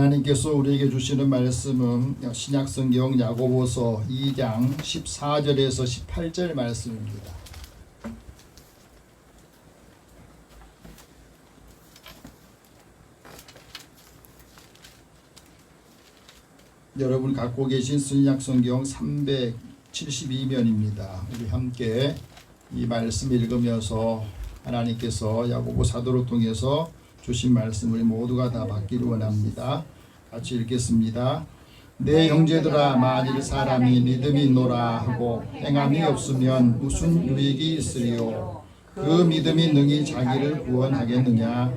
하나님께서 우리에게 주시는 말씀은 신약성경 야고보서 2장 14절에서 18절 말씀입니다. 여러분 갖고 계신 신약성경 372면입니다. 우리 함께 이 말씀 읽으면서 하나님께서 야고보 사도를 통해서 주신 말씀을 모두가 다 받기를 원합니다. 같이 읽겠습니다. 내 형제들아, 만일 사람이 믿음이 있노라 하고 행함이 없으면 무슨 유익이 있으리요? 그 믿음이 능히 자기를 구원하겠느냐?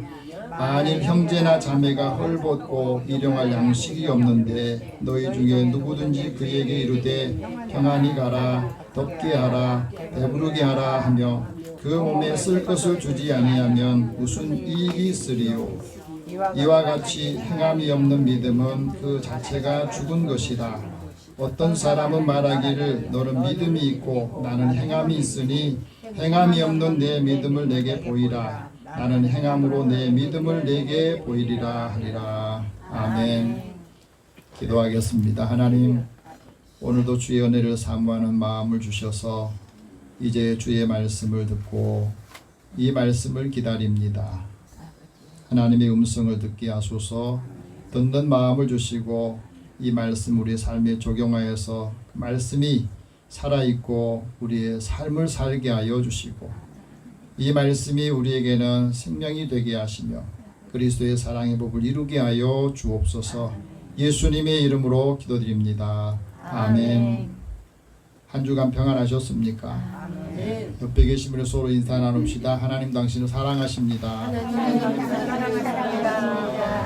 만일 형제나 자매가 헐벗고 일용할 양식이 없는데 너희 중에 누구든지 그에게 이르되 평안히 가라, 덥게 하라, 배부르게 하라 하며 그 몸에 쓸 것을 주지 아니하면 무슨 이익이 있으리요? 이와 같이 행함이 없는 믿음은 그 자체가 죽은 것이다. 어떤 사람은 말하기를 너는 믿음이 있고 나는 행함이 있으니 행함이 없는 내 믿음을 내게 보이라. 나는 행함으로 내 믿음을 내게 보이리라 하리라. 아멘. 기도하겠습니다. 하나님, 오늘도 주의 은혜를 사모하는 마음을 주셔서 이제 주의 말씀을 듣고 이 말씀을 기다립니다. 하나님의 음성을 듣게 하소서. 듣는 마음을 주시고 이 말씀 우리 삶에 적용하여서 그 말씀이 살아있고 우리의 삶을 살게 하여 주시고 이 말씀이 우리에게는 생명이 되게 하시며 그리스도의 사랑의 법을 이루게 하여 주옵소서. 예수님의 이름으로 기도드립니다. 아멘. 한 주간 평안하셨습니까? 아멘. 옆에 계신 분이 서로 인사 나눕시다. 하나님 당신을 사랑하십니다.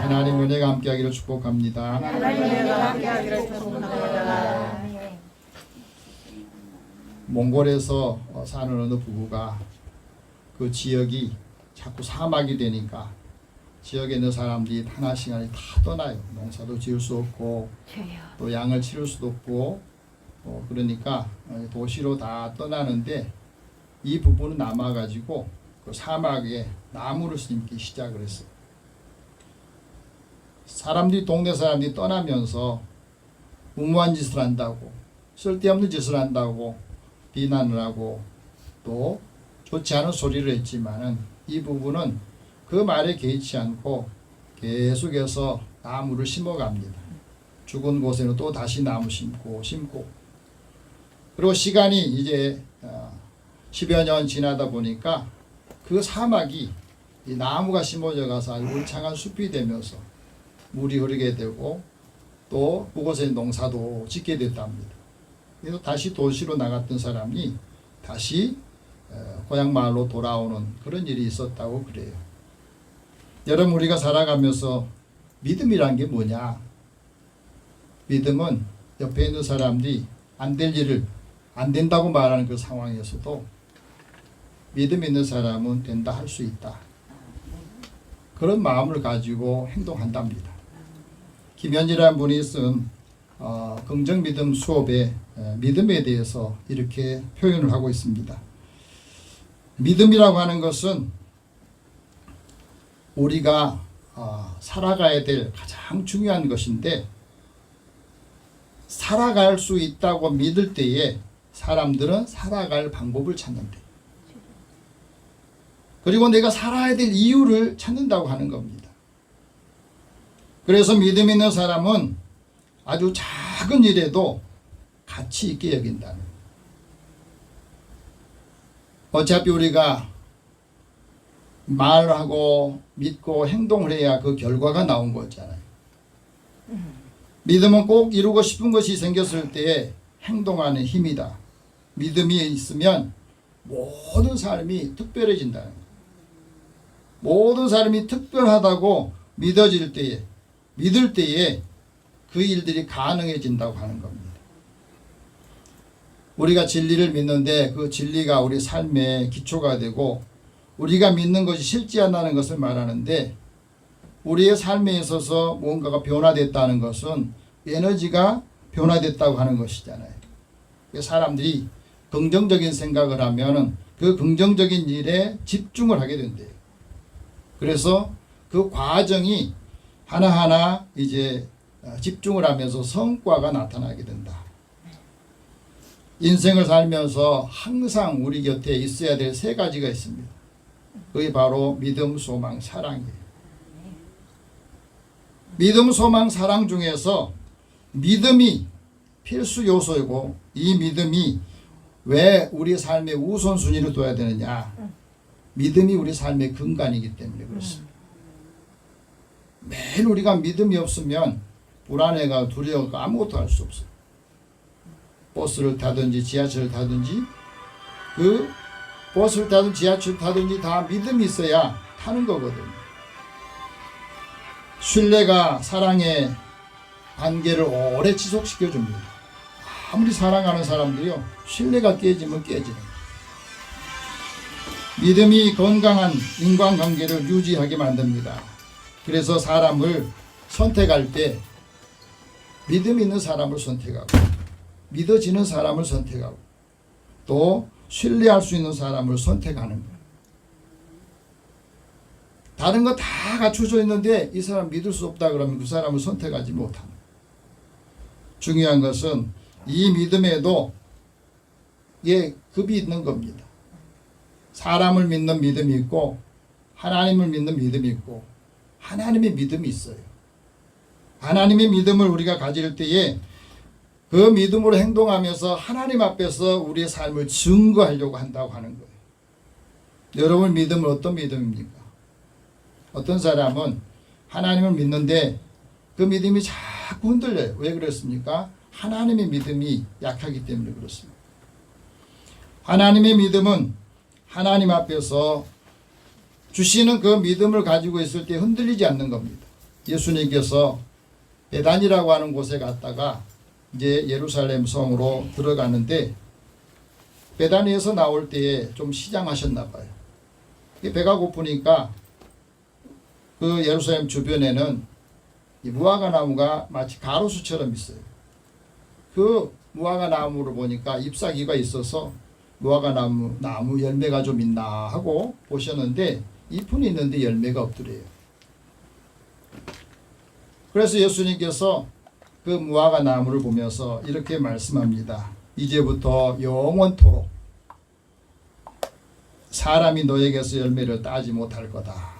하나님 은혜가 함께하기를 축복합니다. 몽골에서 사는 어느 부부가 그 지역이 자꾸 사막이 되니까 지역에 있는 사람들이 하나씩 다 떠나요. 농사도 지을 수 없고 또 양을 치를 수도 없고 그러니까 도시로 다 떠나는데 이 부부는 남아가지고 그 사막에 나무를 심기 시작을 했어요. 동네 사람들이 떠나면서 무모한 짓을 한다고, 쓸데없는 짓을 한다고 비난을 하고 또 좋지 않은 소리를 했지만은 이 부부는 그 말에 개의치 않고 계속해서 나무를 심어갑니다. 죽은 곳에는 또 다시 나무 심고 그리고 시간이 이제 10여 년 지나다 보니까 그 사막이 이 나무가 심어져 가서 울창한 숲이 되면서 물이 흐르게 되고 또 그곳에 농사도 짓게 됐답니다. 그래서 다시 도시로 나갔던 사람이 다시 고향 마을로 돌아오는 그런 일이 있었다고 그래요. 여러분, 우리가 살아가면서 믿음이란 게 뭐냐? 믿음은 옆에 있는 사람들이 안 될 일을 안 된다고 말하는 그 상황에서도 믿음 있는 사람은 된다 할 수 있다. 그런 마음을 가지고 행동한답니다. 김현지라는 분이 쓴 긍정 믿음 수업에 믿음에 대해서 이렇게 표현을 하고 있습니다. 믿음이라고 하는 것은 우리가 살아가야 될 가장 중요한 것인데 살아갈 수 있다고 믿을 때에 사람들은 살아갈 방법을 찾는데 그리고 내가 살아야 될 이유를 찾는다고 하는 겁니다. 그래서 믿음 있는 사람은 아주 작은 일에도 가치 있게 여긴다는 거예요. 어차피 우리가 말하고 믿고 행동을 해야 그 결과가 나온 거잖아요. 믿음은 꼭 이루고 싶은 것이 생겼을 때 행동하는 힘이다. 믿음이 있으면 모든 삶이 특별해진다는 거예요. 모든 사람이 특별하다고 믿을 때에 그 일들이 가능해진다고 하는 겁니다. 우리가 진리를 믿는데 그 진리가 우리 삶의 기초가 되고 우리가 믿는 것이 실제한다는 것을 말하는데 우리의 삶에 있어서 뭔가가 변화됐다는 것은 에너지가 변화됐다고 하는 것이잖아요. 사람들이 긍정적인 생각을 하면 그 긍정적인 일에 집중을 하게 된대요. 그래서 그 과정이 하나하나 이제 집중을 하면서 성과가 나타나게 된다. 인생을 살면서 항상 우리 곁에 있어야 될 세 가지가 있습니다. 그게 바로 믿음, 소망, 사랑이에요. 믿음, 소망, 사랑 중에서 믿음이 필수 요소이고, 이 믿음이 왜 우리 삶의 우선순위를 둬야 되느냐? 믿음이 우리 삶의 근간이기 때문에 그렇습니다. 매일 우리가 믿음이 없으면 불안해가 두려워가 아무것도 할 수 없어요. 버스를 타든지 지하철을 타든지, 그 버스를 타든 지하철을 타든지 다 믿음이 있어야 타는 거거든요. 신뢰가 사랑의 관계를 오래 지속시켜 줍니다. 아무리 사랑하는 사람들이요, 신뢰가 깨지면 깨지는 거예요. 믿음이 건강한 인간관계를 유지하게 만듭니다. 그래서 사람을 선택할 때 믿음 있는 사람을 선택하고, 믿어지는 사람을 선택하고, 또 신뢰할 수 있는 사람을 선택하는 거예요. 다른 거 다 갖춰져 있는데 이 사람 믿을 수 없다 그러면 그 사람을 선택하지 못합니다. 중요한 것은 이 믿음에도 급이 있는 겁니다. 사람을 믿는 믿음이 있고, 하나님을 믿는 믿음이 있고, 하나님의 믿음이 있어요. 하나님의 믿음을 우리가 가질 때에 그 믿음으로 행동하면서 하나님 앞에서 우리의 삶을 증거하려고 한다고 하는 거예요. 여러분 믿음은 어떤 믿음입니까? 어떤 사람은 하나님을 믿는데 그 믿음이 자꾸 흔들려요. 왜 그렇습니까? 하나님의 믿음이 약하기 때문에 그렇습니다. 하나님의 믿음은 하나님 앞에서 주시는 그 믿음을 가지고 있을 때 흔들리지 않는 겁니다. 예수님께서 베단이라고 하는 곳에 갔다가 이제 예루살렘 성으로 들어가는데, 베단에서 나올 때에 좀 시장하셨나 봐요. 배가 고프니까 그 예루살렘 주변에는 이 무화과 나무가 마치 가로수처럼 있어요. 그 무화과 나무를 보니까 잎사귀가 있어서 무화과 나무 열매가 좀 있나 하고 보셨는데 잎은 있는데 열매가 없더래요. 그래서 예수님께서 그 무화과 나무를 보면서 이렇게 말씀합니다. 이제부터 영원토록 사람이 너에게서 열매를 따지 못할 거다.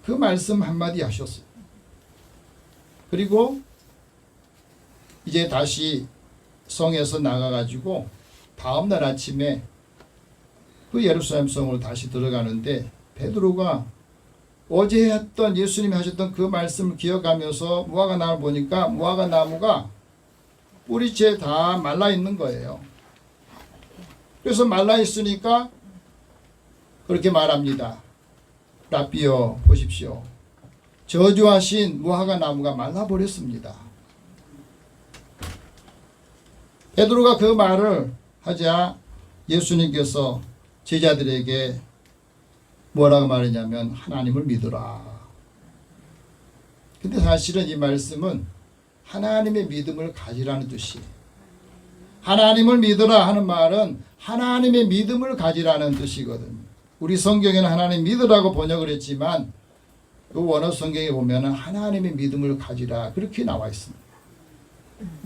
그 말씀 한마디 하셨어요. 그리고 이제 다시 성에서 나가가지고 다음날 아침에 그 예루살렘 성으로 다시 들어가는데, 베드로가 어제 했던 예수님이 하셨던 그 말씀을 기억하면서 무화과 나무를 보니까 무화과 나무가 뿌리채 다 말라 있는 거예요. 그래서 말라 있으니까 그렇게 말합니다. 라비여 보십시오. 저주하신 무화과 나무가 말라버렸습니다. 베드로가 그 말을 하자 예수님께서 제자들에게 뭐라고 말했냐면 하나님을 믿어라. 근데 사실은 이 말씀은 하나님의 믿음을 가지라는 뜻이에요. 하나님을 믿어라 하는 말은 하나님의 믿음을 가지라는 뜻이거든요. 우리 성경에는 하나님 믿으라고 번역을 했지만 그 원어 성경에 보면 하나님의 믿음을 가지라 그렇게 나와 있습니다.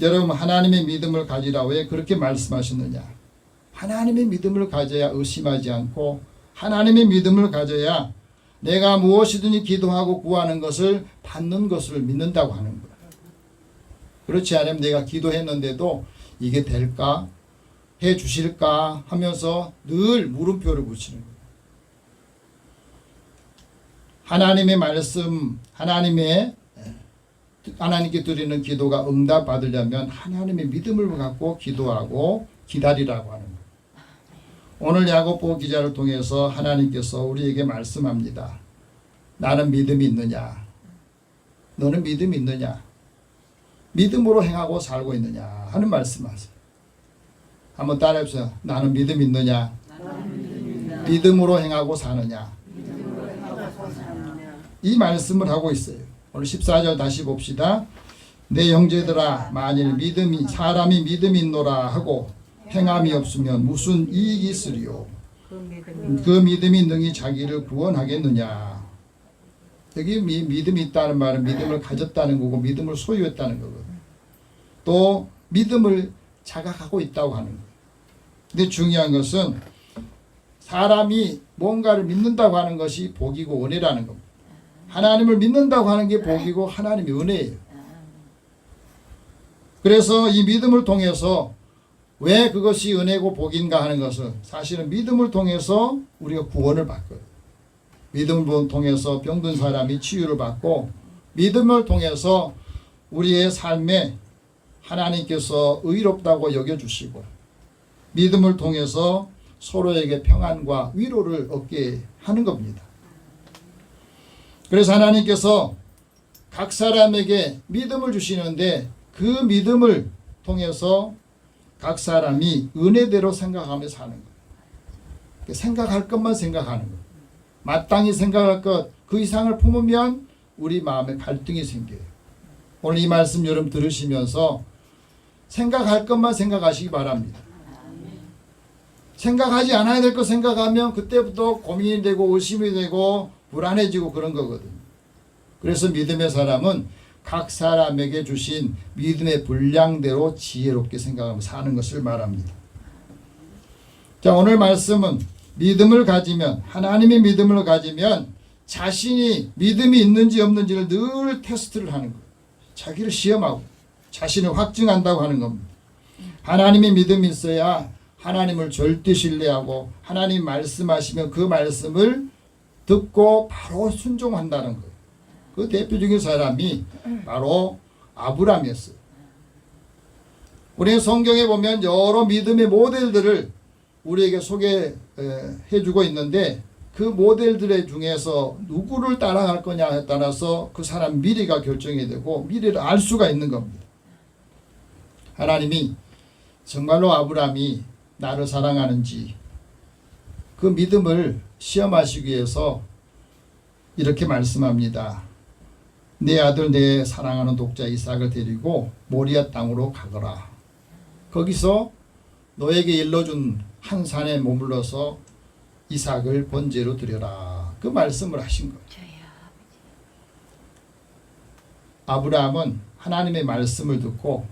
여러분 하나님의 믿음을 가지라 왜 그렇게 말씀하셨느냐? 하나님의 믿음을 가져야 의심하지 않고, 하나님의 믿음을 가져야 내가 무엇이든지 기도하고 구하는 것을 받는 것을 믿는다고 하는 거예요. 그렇지 않으면 내가 기도했는데도 이게 될까? 해 주실까? 하면서 늘 물음표를 붙이는 거예요. 하나님의 말씀, 하나님께 드리는 기도가 응답받으려면 하나님의 믿음을 갖고 기도하고 기다리라고 하는 거예요. 오늘 야고보 기자를 통해서 하나님께서 우리에게 말씀합니다. 나는 믿음이 있느냐? 너는 믿음이 있느냐? 믿음으로 행하고 살고 있느냐? 하는 말씀하세요. 한번 따라해보세요. 나는 믿음이 있느냐? 믿음으로 행하고 사느냐? 이 말씀을 하고 있어요. 오늘 14절 다시 봅시다. 내 형제들아 만일 사람이 믿음이 있노라 하고 행함이 없으면 무슨 이익이 있으리요? 그 믿음이 능히 자기를 구원하겠느냐? 여기 믿음이 있다는 말은 믿음을 가졌다는 거고 믿음을 소유했다는 거거든. 또 믿음을 자각하고 있다고 하는 거예요. 근데 중요한 것은 사람이 뭔가를 믿는다고 하는 것이 복이고 은혜라는 겁니다. 하나님을 믿는다고 하는 게 복이고 하나님이 은혜예요. 그래서 이 믿음을 통해서 왜 그것이 은혜고 복인가 하는 것은 사실은 믿음을 통해서 우리가 구원을 받거든요. 믿음을 통해서 병든 사람이 치유를 받고 믿음을 통해서 우리의 삶에 하나님께서 의롭다고 여겨주시고 믿음을 통해서 서로에게 평안과 위로를 얻게 하는 겁니다. 그래서 하나님께서 각 사람에게 믿음을 주시는데 그 믿음을 통해서 각 사람이 은혜대로 생각하며 사는 거예요. 생각할 것만 생각하는 거예요. 마땅히 생각할 것 그 이상을 품으면 우리 마음에 갈등이 생겨요. 오늘 이 말씀 여러분 들으시면서 생각할 것만 생각하시기 바랍니다. 생각하지 않아야 될 것 생각하면 그때부터 고민이 되고 의심이 되고 불안해지고 그런 거거든요. 그래서 믿음의 사람은 각 사람에게 주신 믿음의 분량대로 지혜롭게 생각하며 사는 것을 말합니다. 자, 오늘 말씀은 믿음을 가지면, 하나님의 믿음을 가지면 자신이 믿음이 있는지 없는지를 늘 테스트를 하는 거예요. 자기를 시험하고 자신을 확증한다고 하는 겁니다. 하나님의 믿음이 있어야 하나님을 절대 신뢰하고 하나님 말씀하시면 그 말씀을 듣고 바로 순종한다는 거예요. 그 대표적인 사람이 바로 아브라함이었어요. 우리 성경에 보면 여러 믿음의 모델들을 우리에게 소개해 주고 있는데 그 모델들의 중에서 누구를 따라갈 거냐에 따라서 그 사람 미래가 결정이 되고 미래를 알 수가 있는 겁니다. 하나님이 정말로 아브라함이 나를 사랑하는지 그 믿음을 시험하시기 위해서 이렇게 말씀합니다. 내 아들 내 사랑하는 독자 이삭을 데리고 모리아 땅으로 가거라. 거기서 너에게 일러준 한 산에 머물러서 이삭을 번제로 드려라. 그 말씀을 하신 거예요. 아브라함은 하나님의 말씀을 듣고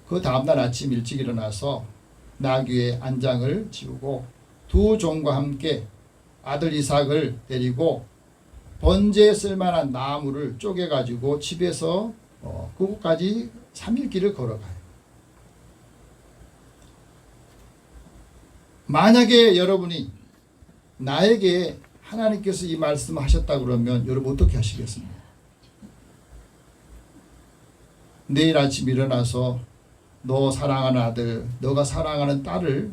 그 다음날 아침 일찍 일어나서 나귀의 안장을 지우고 두 종과 함께 아들 이삭을 데리고 번제에 쓸만한 나무를 쪼개가지고 집에서 그곳까지 3일 길을 걸어가요. 만약에 여러분이 나에게 하나님께서 이 말씀을 하셨다 그러면 여러분 어떻게 하시겠습니까? 내일 아침 일어나서 너 사랑하는 아들, 너가 사랑하는 딸을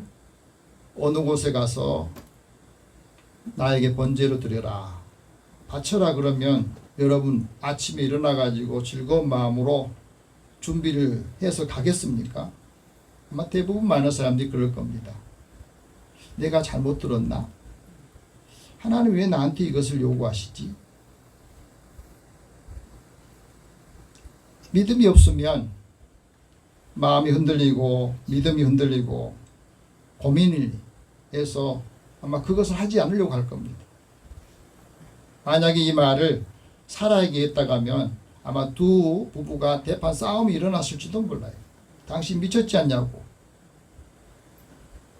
어느 곳에 가서 나에게 번제로 드려라. 바쳐라 그러면 여러분 아침에 일어나 가지고 즐거운 마음으로 준비를 해서 가겠습니까? 아마 대부분 많은 사람들이 그럴 겁니다. 내가 잘못 들었나? 하나님 왜 나한테 이것을 요구하시지? 믿음이 없으면 마음이 흔들리고 믿음이 흔들리고 고민을 해서 아마 그것을 하지 않으려고 할 겁니다. 만약에 이 말을 사라에게 했다가면 아마 두 부부가 대판 싸움이 일어났을지도 몰라요. 당신 미쳤지 않냐고.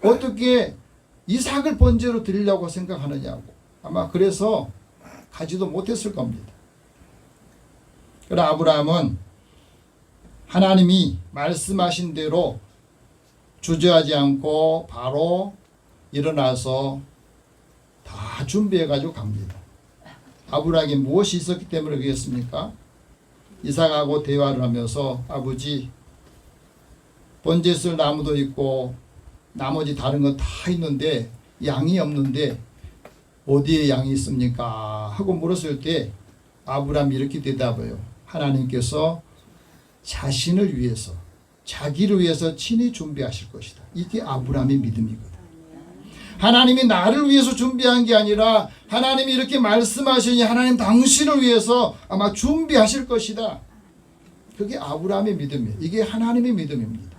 어떻게 이삭을 번제로 드리려고 생각하느냐고. 아마 그래서 가지도 못했을 겁니다. 그러나 아브라함은 하나님이 말씀하신 대로 주저하지 않고 바로 일어나서 다 준비해 가지고 갑니다. 아브라함에게 무엇이 있었기 때문에 그랬습니까? 이삭하고 대화를 하면서 아버지 번제 쓸 나무도 있고 나머지 다른 건 다 있는데 양이 없는데 어디에 양이 있습니까? 하고 물었을 때 아브라함이 이렇게 대답해요. 하나님께서 자신을 위해서 자기를 위해서 친히 준비하실 것이다. 이게 아브라함의 믿음이거든. 하나님이 나를 위해서 준비한 게 아니라 하나님이 이렇게 말씀하시니 하나님 당신을 위해서 아마 준비하실 것이다. 그게 아브라함의 믿음이에요. 이게 하나님의 믿음입니다.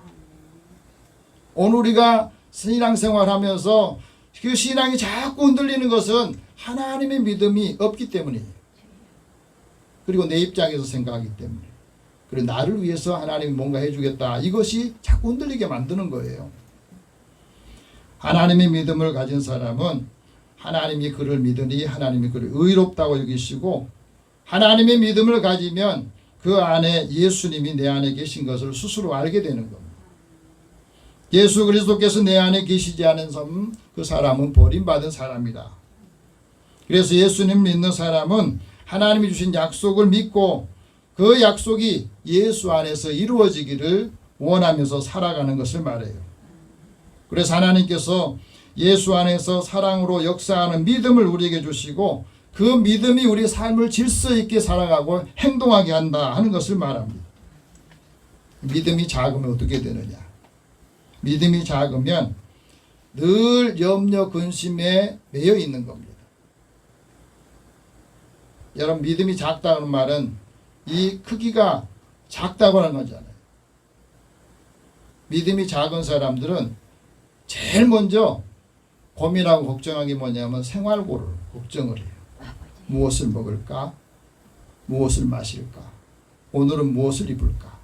오늘 우리가 신앙생활하면서 그 신앙이 자꾸 흔들리는 것은 하나님의 믿음이 없기 때문이에요. 그리고 내 입장에서 생각하기 때문에. 그리고 나를 위해서 하나님이 뭔가 해주겠다. 이것이 자꾸 흔들리게 만드는 거예요. 하나님의 믿음을 가진 사람은 하나님이 그를 믿으니 하나님이 그를 의롭다고 여기시고, 하나님의 믿음을 가지면 그 안에 예수님이 내 안에 계신 것을 스스로 알게 되는 겁니다. 예수 그리스도께서 내 안에 계시지 않은 사람, 그 사람은 버림받은 사람이다. 그래서 예수님 믿는 사람은 하나님이 주신 약속을 믿고 그 약속이 예수 안에서 이루어지기를 원하면서 살아가는 것을 말해요. 그래서 하나님께서 예수 안에서 사랑으로 역사하는 믿음을 우리에게 주시고, 그 믿음이 우리 삶을 질서 있게 살아가고 행동하게 한다 하는 것을 말합니다. 믿음이 작으면 어떻게 되느냐? 믿음이 작으면 늘 염려 근심에 매여 있는 겁니다. 여러분, 믿음이 작다는 말은 이 크기가 작다고 하는 거잖아요. 믿음이 작은 사람들은 제일 먼저 고민하고 걱정한 게 뭐냐면 생활고를 걱정을 해요. 무엇을 먹을까? 무엇을 마실까? 오늘은 무엇을 입을까?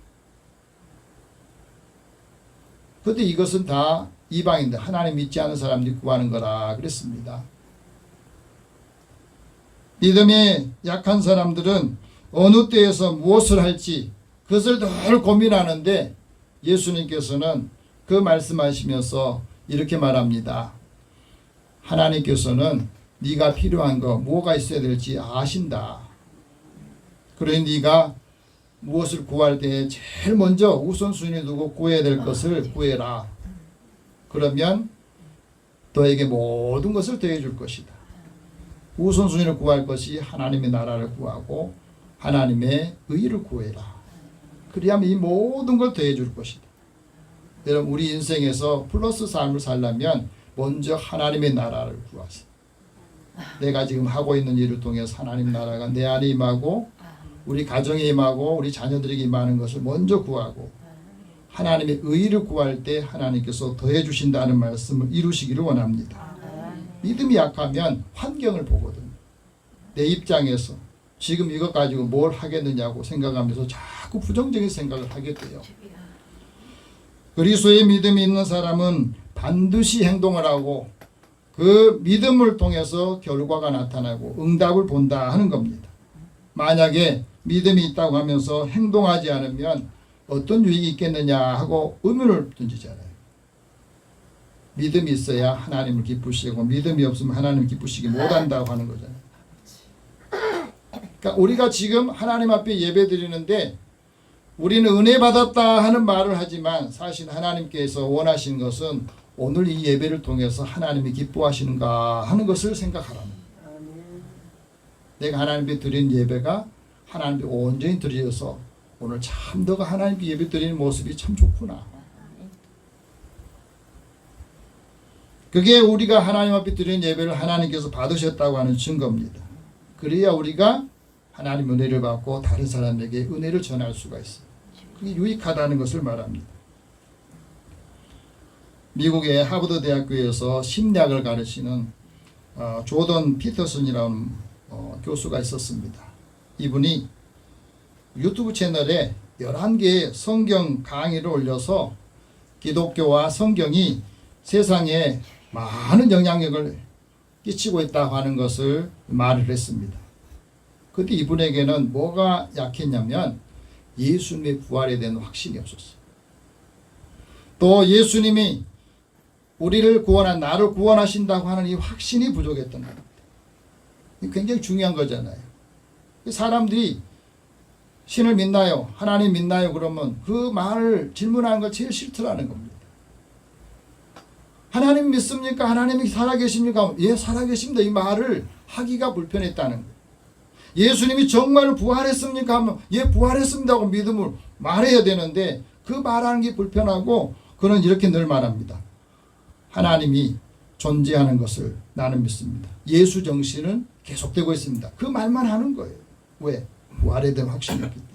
그런데 이것은 다 이방인들, 하나님 믿지 않는 사람들이 구하는 거라 그랬습니다. 믿음이 약한 사람들은 어느 때에서 무엇을 할지 그것을 늘 고민하는데, 예수님께서는 그 말씀하시면서 이렇게 말합니다. 하나님께서는 네가 필요한 거 뭐가 있어야 될지 아신다. 그러니 네가 무엇을 구할 때 제일 먼저 우선순위에 두고 구해야 될 것을 구해라. 그러면 너에게 모든 것을 더해 줄 것이다. 우선순위를 구할 것이 하나님의 나라를 구하고 하나님의 의를 구해라. 그리하면 이 모든 걸 더해 줄 것이다. 여러분, 우리 인생에서 플러스 삶을 살려면 먼저 하나님의 나라를 구하세요. 내가 지금 하고 있는 일을 통해서 하나님 나라가 내 안에 임하고 우리 가정에 임하고 우리 자녀들에게 임하는 것을 먼저 구하고, 하나님의 의를 구할 때 하나님께서 더해 주신다는 말씀을 이루시기를 원합니다. 믿음이 약하면 환경을 보거든요. 내 입장에서 지금 이것 가지고 뭘 하겠느냐고 생각하면서 자꾸 부정적인 생각을 하게 돼요. 그리스도의 믿음이 있는 사람은 반드시 행동을 하고 그 믿음을 통해서 결과가 나타나고 응답을 본다 하는 겁니다. 만약에 믿음이 있다고 하면서 행동하지 않으면 어떤 유익이 있겠느냐 하고 의문을 던지잖아요. 믿음이 있어야 하나님을 기쁘시고 믿음이 없으면 하나님을 기쁘시게 못한다고 하는 거잖아요. 그러니까 우리가 지금 하나님 앞에 예배 드리는데 우리는 은혜 받았다 하는 말을 하지만, 사실 하나님께서 원하시는 것은 오늘 이 예배를 통해서 하나님이 기뻐하시는가 하는 것을 생각하라는 거예요. 내가 하나님께 드린 예배가 하나님께 온전히 드려서 오늘 참 너가 하나님께 예배 드리는 모습이 참 좋구나. 그게 우리가 하나님 앞에 드린 예배를 하나님께서 받으셨다고 하는 증거입니다. 그래야 우리가 하나님 은혜를 받고 다른 사람에게 은혜를 전할 수가 있어요. 그게 유익하다는 것을 말합니다. 미국의 하버드 대학교에서 심리학을 가르치는 조던 피터슨이라는 교수가 있었습니다. 이분이 유튜브 채널에 11개의 성경 강의를 올려서 기독교와 성경이 세상에 많은 영향력을 끼치고 있다고 하는 것을 말을 했습니다. 그때 이분에게는 뭐가 약했냐면 예수님의 부활에 대한 확신이 없었어요. 또 예수님이 우리를 구원한, 나를 구원하신다고 하는 이 확신이 부족했던 겁니다. 굉장히 중요한 거잖아요. 사람들이 신을 믿나요? 하나님 믿나요? 그러면 그 말을 질문하는 걸 제일 싫더라는 겁니다. 하나님 믿습니까? 하나님이 살아계십니까? 예, 살아계십니다. 이 말을 하기가 불편했다는 거예요. 예수님이 정말 부활했습니까? 하면 예, 부활했습니다 하고 믿음을 말해야 되는데 그 말하는 게 불편하고, 그는 이렇게 늘 말합니다. 하나님이 존재하는 것을 나는 믿습니다. 예수 정신은 계속되고 있습니다. 그 말만 하는 거예요. 왜? 부활에 대한 확신이 있기 때문에.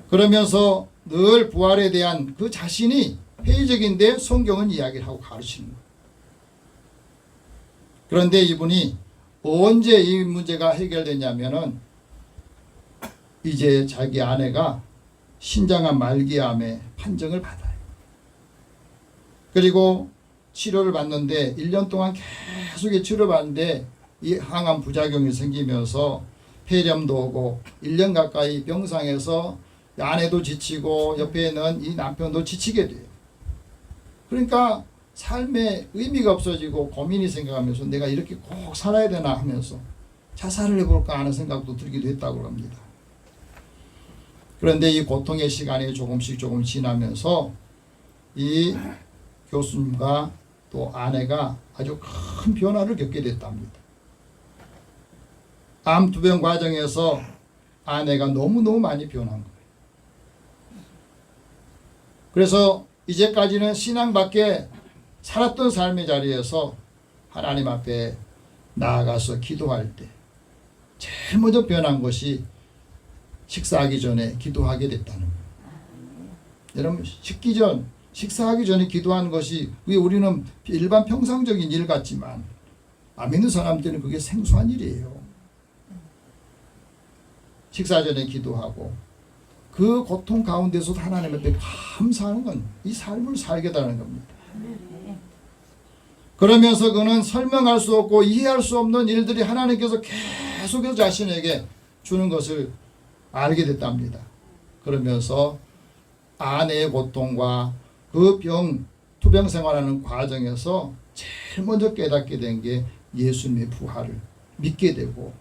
그러면서 늘 부활에 대한 그 자신이 회의적인데 성경은 이야기를 하고 가르치는 거예요. 그런데 이분이 언제 이 문제가 해결되냐면은 이제 자기 아내가 신장암 말기암에 판정을 받아요. 그리고 치료를 받는데 1년 동안 계속 치료를 받는데 이 항암 부작용이 생기면서 폐렴도 오고 1년 가까이 병상에서 아내도 지치고 옆에 있는 이 남편도 지치게 돼요. 그러니까 삶에 의미가 없어지고 고민이 생겨가면서 내가 이렇게 꼭 살아야 되나 하면서 자살을 해볼까 하는 생각도 들기도 했다고 합니다. 그런데 이 고통의 시간이 조금씩 지나면서 이 교수님과 또 아내가 아주 큰 변화를 겪게 됐답니다. 암 투병 과정에서 아내가 너무너무 많이 변한 거예요. 그래서 이제까지는 신앙 밖에 살았던 삶의 자리에서 하나님 앞에 나아가서 기도할 때 제일 먼저 변한 것이 식사하기 전에 기도하게 됐다는 거예요. 여러분, 식사하기 전에 기도하는 것이 우리는 일반 평상적인 일 같지만 안 믿는 사람들은 그게 생소한 일이에요. 식사 전에 기도하고 그 고통 가운데서도 하나님 앞에 감사하는 건 이 삶을 살게 되는 겁니다. 그러면서 그는 설명할 수 없고 이해할 수 없는 일들이 하나님께서 계속해서 자신에게 주는 것을 알게 됐답니다. 그러면서 아내의 고통과 그 투병 생활하는 과정에서 제일 먼저 깨닫게 된 게 예수님의 부활을 믿게 되고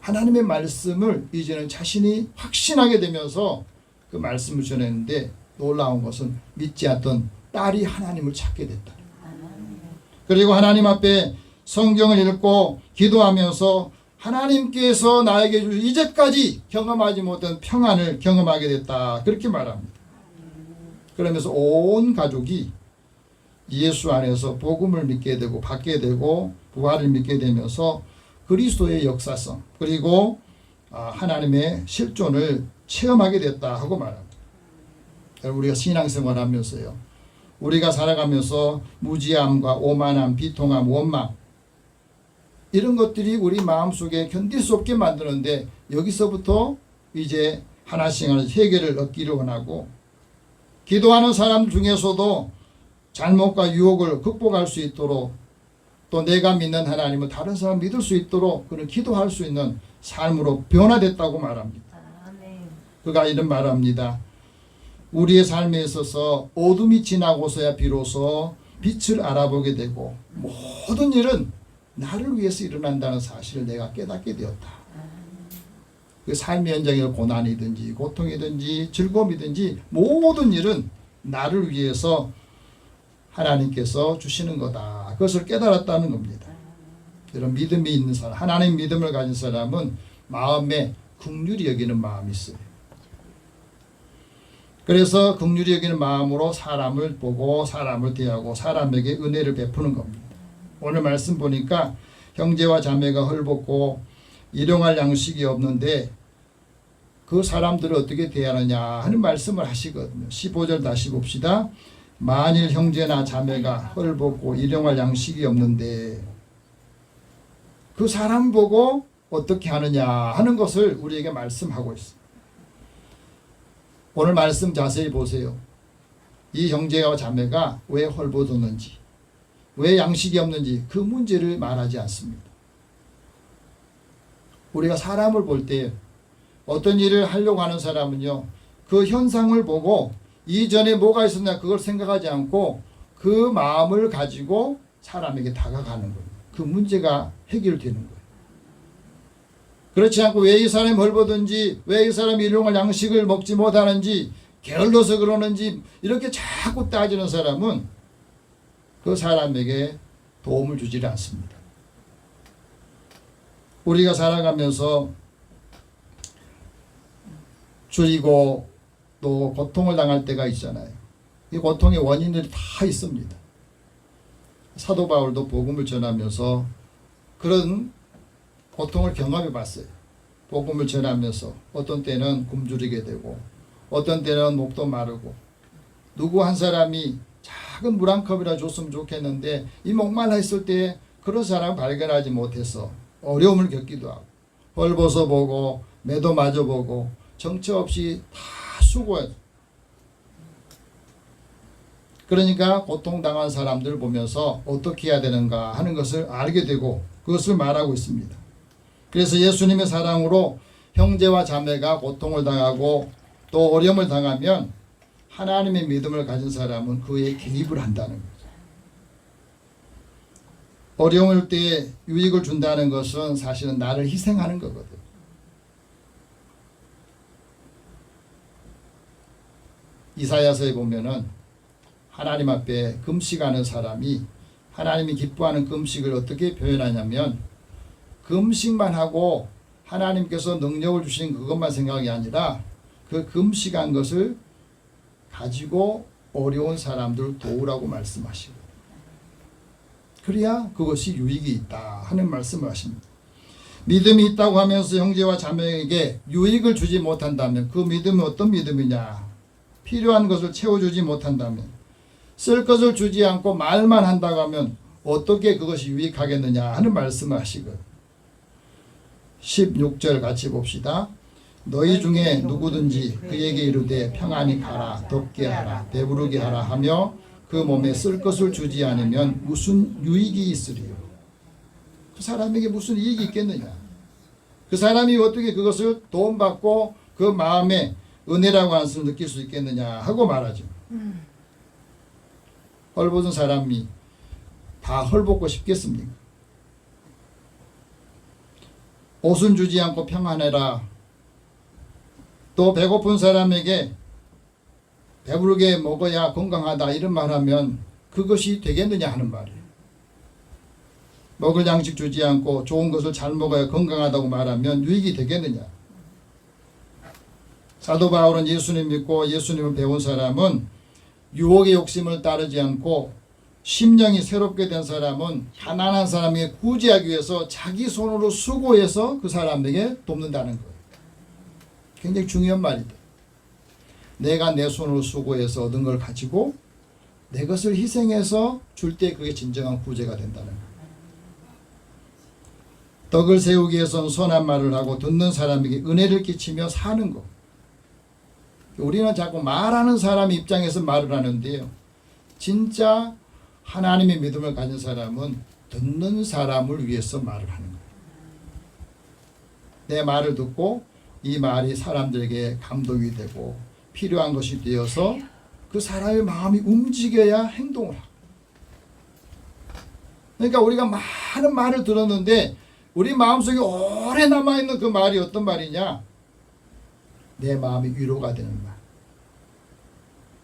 하나님의 말씀을 이제는 자신이 확신하게 되면서 그 말씀을 전했는데 놀라운 것은 믿지 않던 딸이 하나님을 찾게 됐다. 그리고 하나님 앞에 성경을 읽고 기도하면서 하나님께서 나에게 주신 이제까지 경험하지 못한 평안을 경험하게 됐다. 그렇게 말합니다. 그러면서 온 가족이 예수 안에서 복음을 믿게 되고 받게 되고 부활을 믿게 되면서 그리스도의 역사성 그리고 하나님의 실존을 체험하게 됐다 하고 말합니다. 우리가 신앙생활 하면서요, 우리가 살아가면서 무지함과 오만함, 비통함, 원망 이런 것들이 우리 마음속에 견딜 수 없게 만드는데 여기서부터 이제 하나씩 해결을 얻기를 원하고 기도하는 사람 중에서도 잘못과 유혹을 극복할 수 있도록 또 내가 믿는 하나님을 다른 사람 믿을 수 있도록 그는 기도할 수 있는 삶으로 변화됐다고 말합니다. 그가 이런 말합니다. 우리의 삶에 있어서 어둠이 지나고서야 비로소 빛을 알아보게 되고 모든 일은 나를 위해서 일어난다는 사실을 내가 깨닫게 되었다. 그 삶의 현장에 고난이든지 고통이든지 즐거움이든지 모든 일은 나를 위해서 하나님께서 주시는 거다. 그것을 깨달았다는 겁니다. 이런 믿음이 있는 사람, 하나님 믿음을 가진 사람은 마음에 긍휼히 여기는 마음이 있어요. 그래서 긍휼히 여기는 마음으로 사람을 보고 사람을 대하고 사람에게 은혜를 베푸는 겁니다. 오늘 말씀 보니까 형제와 자매가 헐벗고 일용할 양식이 없는데 그 사람들을 어떻게 대하느냐 하는 말씀을 하시거든요. 15절 다시 봅시다. 만일 형제나 자매가 헐벗고 일용할 양식이 없는데 그 사람 보고 어떻게 하느냐 하는 것을 우리에게 말씀하고 있습니다. 오늘 말씀 자세히 보세요. 이 형제와 자매가 왜 헐벗었는지 왜 양식이 없는지 그 문제를 말하지 않습니다. 우리가 사람을 볼 때 어떤 일을 하려고 하는 사람은요, 그 현상을 보고 이전에 뭐가 있었나 그걸 생각하지 않고 그 마음을 가지고 사람에게 다가가는 거예요. 그 문제가 해결되는 거예요. 그렇지 않고 왜 이 사람이 헐벗은지 왜 이 사람이 일용할 양식을 먹지 못하는지 게을러서 그러는지 이렇게 자꾸 따지는 사람은 그 사람에게 도움을 주지 않습니다. 우리가 살아가면서 줄이고 또 고통을 당할 때가 있잖아요. 이 고통의 원인들이 다 있습니다. 사도 바울도 복음을 전하면서 그런 고통을 경험해 봤어요. 복음을 전하면서 어떤 때는 굶주리게 되고 어떤 때는 목도 마르고 누구 한 사람이 작은 물 한 컵이라 줬으면 좋겠는데 이 목말라 있을 때 그런 사람을 발견하지 못해서 어려움을 겪기도 하고 벌벗어 보고 매도 맞아 보고 정처 없이 다 수고해요. 그러니까 고통당한 사람들을 보면서 어떻게 해야 되는가 하는 것을 알게 되고 그것을 말하고 있습니다. 그래서 예수님의 사랑으로 형제와 자매가 고통을 당하고 또 어려움을 당하면 하나님의 믿음을 가진 사람은 그에 개입을 한다는 거죠. 어려울 때 유익을 준다는 것은 사실은 나를 희생하는 거거든. 이사야서에 보면은 하나님 앞에 금식하는 사람이 하나님이 기뻐하는 금식을 어떻게 표현하냐면 금식만 하고 하나님께서 능력을 주신 그것만 생각이 아니라 그 금식한 것을 가지고 어려운 사람들을 도우라고 말씀하시고 그래야 그것이 유익이 있다 하는 말씀을 하십니다. 믿음이 있다고 하면서 형제와 자매에게 유익을 주지 못한다면 그 믿음은 어떤 믿음이냐? 필요한 것을 채워주지 못한다면 쓸 것을 주지 않고 말만 한다고 하면 어떻게 그것이 유익하겠느냐 하는 말씀을 하시거든요. 16절 같이 봅시다. 너희 중에 누구든지 그에게 이르되 평안히 가라 덥게 하라 배부르게 하라 하며 그 몸에 쓸 것을 주지 않으면 무슨 유익이 있으리요. 그 사람에게 무슨 이익이 있겠느냐. 그 사람이 어떻게 그것을 도움받고 그 마음에 은혜라고 하는 것을 느낄 수 있겠느냐 하고 말하죠. 헐벗은 사람이 다 헐벗고 싶겠습니까? 옷은 주지 않고 평안해라. 또 배고픈 사람에게 배부르게 먹어야 건강하다 이런 말하면 그것이 되겠느냐 하는 말이에요. 먹을 양식 주지 않고 좋은 것을 잘 먹어야 건강하다고 말하면 유익이 되겠느냐. 사도 바울은 예수님 믿고 예수님을 배운 사람은 유혹의 욕심을 따르지 않고 심령이 새롭게 된 사람은 가난한 사람에게 구제하기 위해서 자기 손으로 수고해서 그 사람에게 돕는다는 거예요. 굉장히 중요한 말이다. 내가 내 손으로 수고해서 얻은 걸 가지고 내 것을 희생해서 줄 때 그게 진정한 구제가 된다는 거예요. 덕을 세우기 위해서는 선한 말을 하고 듣는 사람에게 은혜를 끼치며 사는 것. 우리는 자꾸 말하는 사람 입장에서 말을 하는데요. 진짜 하나님의 믿음을 가진 사람은 듣는 사람을 위해서 말을 하는 거예요. 내 말을 듣고 이 말이 사람들에게 감동이 되고 필요한 것이 되어서 그 사람의 마음이 움직여야 행동을 하고. 그러니까 우리가 많은 말을 들었는데 우리 마음속에 오래 남아있는 그 말이 어떤 말이냐? 내 마음이 위로가 되는 말.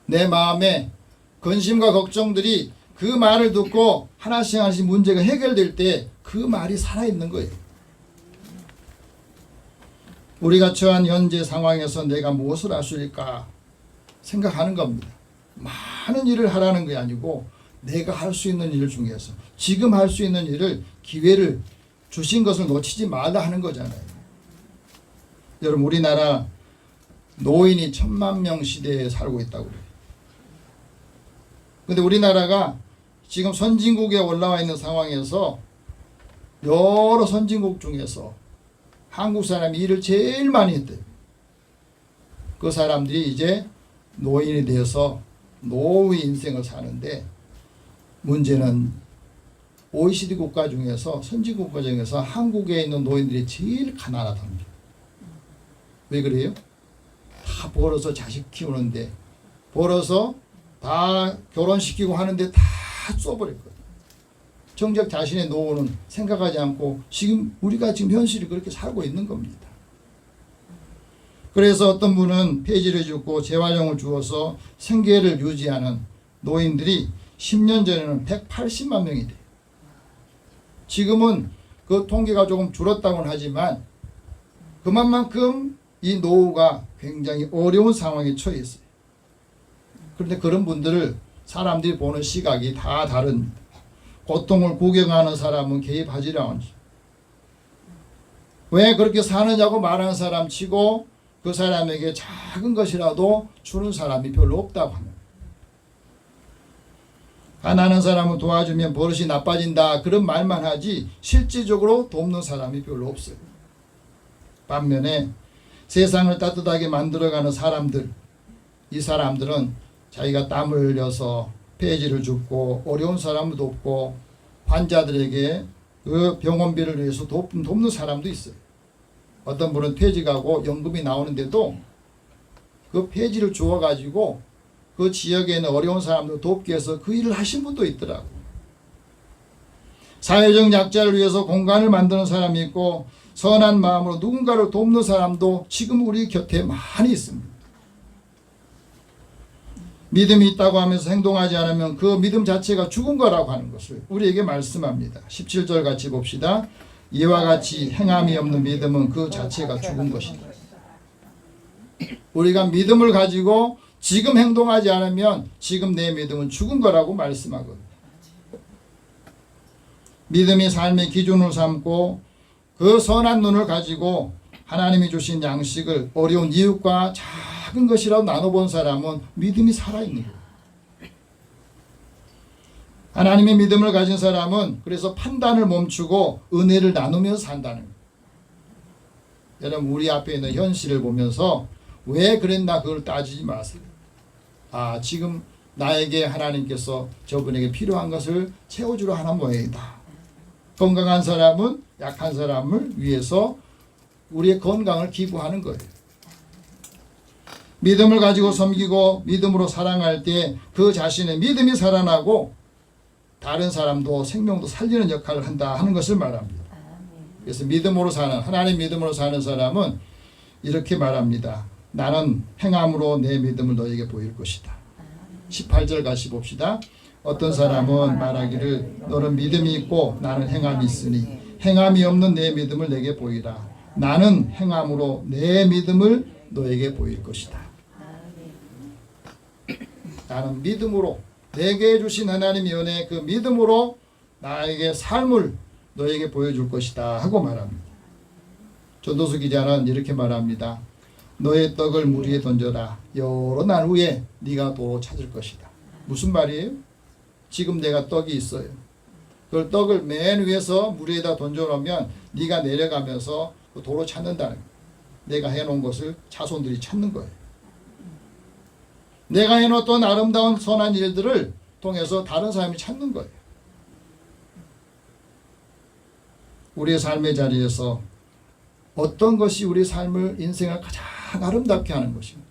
내 마음에 근심과 걱정들이 그 말을 듣고 하나씩 하나씩 문제가 해결될 때 그 말이 살아있는 거예요. 우리가 처한 현재 상황에서 내가 무엇을 할 수 있을까 생각하는 겁니다. 많은 일을 하라는 게 아니고 내가 할 수 있는 일 중에서 지금 할 수 있는 일을 기회를 주신 것을 놓치지 말라 하는 거잖아요. 여러분 우리나라 노인이 1000만 명 시대에 살고 있다고 그래요. 근데 우리나라가 지금 선진국에 올라와 있는 상황에서 여러 선진국 중에서 한국 사람이 일을 제일 많이 했대요. 그 사람들이 이제 노인이 되어서 노후의 인생을 사는데 문제는 OECD 국가 중에서 선진국 국가 중에서 한국에 있는 노인들이 제일 가난하답니다. 왜 그래요? 다 벌어서 자식 키우는데 벌어서 다 결혼시키고 하는데 다 써버렸거든요. 정작 자신의 노후는 생각하지 않고 지금 우리가 지금 현실이 그렇게 살고 있는 겁니다. 그래서 어떤 분은 폐지를 줍고 재활용을 주어서 생계를 유지하는 노인들이 10년 전에는 180만 명이 돼요. 지금은 그 통계가 조금 줄었다고는 하지만 그만큼 이 노후가 굉장히 어려운 상황에 처해 있어요. 그런데 그런 분들을 사람들이 보는 시각이 다 다릅니다. 고통을 구경하는 사람은 개입하지 않죠. 왜 그렇게 사느냐고 말하는 사람 치고 그 사람에게 작은 것이라도 주는 사람이 별로 없다고 합니다. 가난한 사람을 도와주면 버릇이 나빠진다 그런 말만 하지 실질적으로 돕는 사람이 별로 없어요. 반면에 세상을 따뜻하게 만들어가는 사람들, 이 사람들은 자기가 땀을 흘려서 폐지를 줍고 어려운 사람을 돕고 환자들에게 그 병원비를 위해서 돕는 사람도 있어요. 어떤 분은 퇴직하고 연금이 나오는데도 그 폐지를 주어가지고 그 지역에 있는 어려운 사람들 돕기 위해서 그 일을 하신 분도 있더라고. 사회적 약자를 위해서 공간을 만드는 사람이 있고 선한 마음으로 누군가를 돕는 사람도 지금 우리 곁에 많이 있습니다. 믿음이 있다고 하면서 행동하지 않으면 그 믿음 자체가 죽은 거라고 하는 것을 우리에게 말씀합니다. 17절 같이 봅시다. 이와 같이 행함이 없는 믿음은 그 자체가 죽은 것이다. 우리가 믿음을 가지고 지금 행동하지 않으면 지금 내 믿음은 죽은 거라고 말씀하거든요. 믿음이 삶의 기준을 삼고 그 선한 눈을 가지고 하나님이 주신 양식을 어려운 이웃과 작은 것이라도 나눠본 사람은 믿음이 살아있는 거예요. 하나님의 믿음을 가진 사람은 그래서 판단을 멈추고 은혜를 나누면서 산다는 거예요. 여러분 우리 앞에 있는 현실을 보면서 왜 그랬나 그걸 따지지 마세요. 아 지금 나에게 하나님께서 저분에게 필요한 것을 채워주러 하는 모양이다. 건강한 사람은 약한 사람을 위해서 우리의 건강을 기부하는 거예요. 믿음을 가지고 섬기고 믿음으로 사랑할 때 그 자신의 믿음이 살아나고 다른 사람도 생명도 살리는 역할을 한다 하는 것을 말합니다. 그래서 믿음으로 사는 하나님 믿음으로 사는 사람은 이렇게 말합니다. 나는 행함으로 내 믿음을 너에게 보일 것이다. 18절 같이 봅시다. 어떤 사람은 말하기를 너는 믿음이 있고 나는 행함이 있으니 행함이 없는 내 믿음을 내게 보이라. 나는 행함으로 내 믿음을 너에게 보일 것이다. 나는 믿음으로 내게 주신 하나님의 은혜 그 믿음으로 나에게 삶을 너에게 보여줄 것이다 하고 말합니다. 전도서 기자는 이렇게 말합니다. 너의 떡을 물 위에 던져라. 여러 날 후에 네가 도로 찾을 것이다. 무슨 말이에요? 지금 내가 떡이 있어요. 그 떡을 맨 위에서 물 위에다 던져놓으면 네가 내려가면서 그 도로 찾는다는 거예요. 내가 해놓은 것을 자손들이 찾는 거예요. 내가 해놓았던 아름다운 선한 일들을 통해서 다른 사람이 찾는 거예요. 우리의 삶의 자리에서 어떤 것이 우리 삶을 인생을 가장 아름답게 하는 것입니다.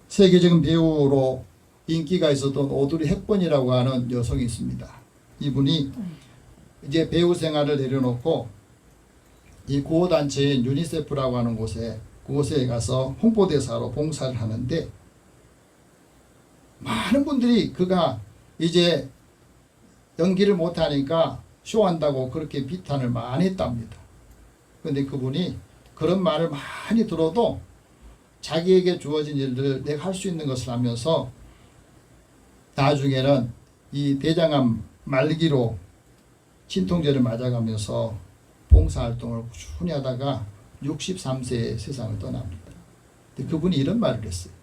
세계적인 배우로 인기가 있었던 오드리 헵번이라고 하는 여성이 있습니다. 이분이 이제 배우 생활을 내려놓고 이 구호단체인 유니세프라고 하는 그곳에 가서 홍보대사로 봉사를 하는데 많은 분들이 그가 이제 연기를 못하니까 쇼한다고 그렇게 비탄을 많이 했답니다. 그런데 그분이 그런 말을 많이 들어도 자기에게 주어진 일들을 내가 할 수 있는 것을 하면서 나중에는 이 대장암 말기로 진통제를 맞아가면서 봉사활동을 꾸준히 하다가 63세에 세상을 떠납니다. 근데 그분이 이런 말을 했어요.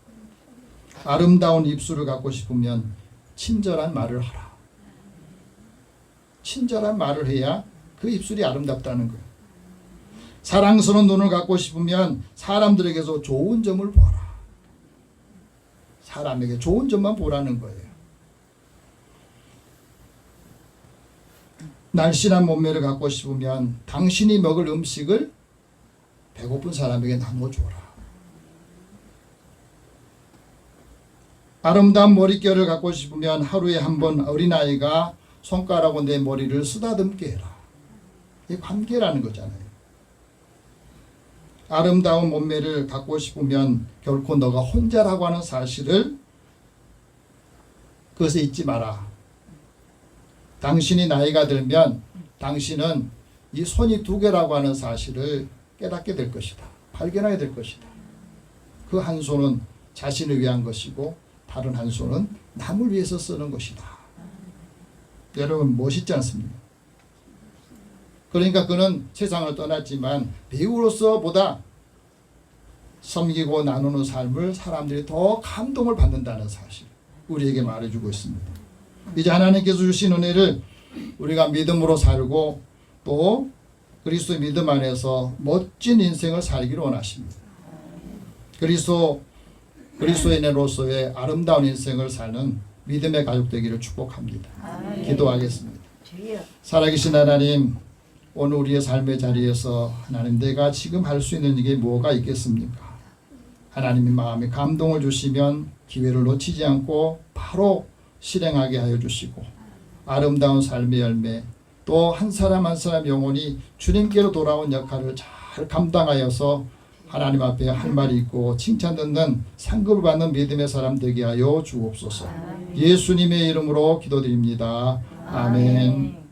아름다운 입술을 갖고 싶으면 친절한 말을 하라. 친절한 말을 해야 그 입술이 아름답다는 거예요. 사랑스러운 눈을 갖고 싶으면 사람들에게서 좋은 점을 보라. 사람에게 좋은 점만 보라는 거예요. 날씬한 몸매를 갖고 싶으면 당신이 먹을 음식을 배고픈 사람에게 나눠줘라. 아름다운 머릿결을 갖고 싶으면 하루에 한 번 어린아이가 손가락으로 내 머리를 쓰다듬게 해라. 이게 관계라는 거잖아요. 아름다운 몸매를 갖고 싶으면 결코 너가 혼자라고 하는 사실을 그것에 잊지 마라. 당신이 나이가 들면 당신은 이 손이 두 개라고 하는 사실을 깨닫게 될 것이다. 발견하게 될 것이다. 그 한 손은 자신을 위한 것이고 다른 한 손은 남을 위해서 쓰는 것이다. 여러분 멋있지 않습니까? 그러니까 그는 세상을 떠났지만 배우로서 보다 섬기고 나누는 삶을 사람들이 더 감동을 받는다는 사실 우리에게 말해주고 있습니다. 이제 하나님께서 주신 은혜를 우리가 믿음으로 살고 또 그리스도의 믿음 안에서 멋진 인생을 살기를 원하십니다. 그리스도인으로서의 아름다운 인생을 사는 믿음의 가족 되기를 축복합니다. 기도하겠습니다. 살아계신 하나님, 오늘 우리의 삶의 자리에서 하나님 내가 지금 할 수 있는 게 뭐가 있겠습니까? 하나님의 마음에 감동을 주시면 기회를 놓치지 않고 바로 실행하게 하여 주시고 아름다운 삶의 열매 또 한 사람 한 사람 영혼이 주님께로 돌아온 역할을 잘 감당하여서 하나님 앞에 할 말이 있고 칭찬 듣는 상급을 받는 믿음의 사람 되게 하여 주옵소서. 예수님의 이름으로 기도드립니다. 아멘.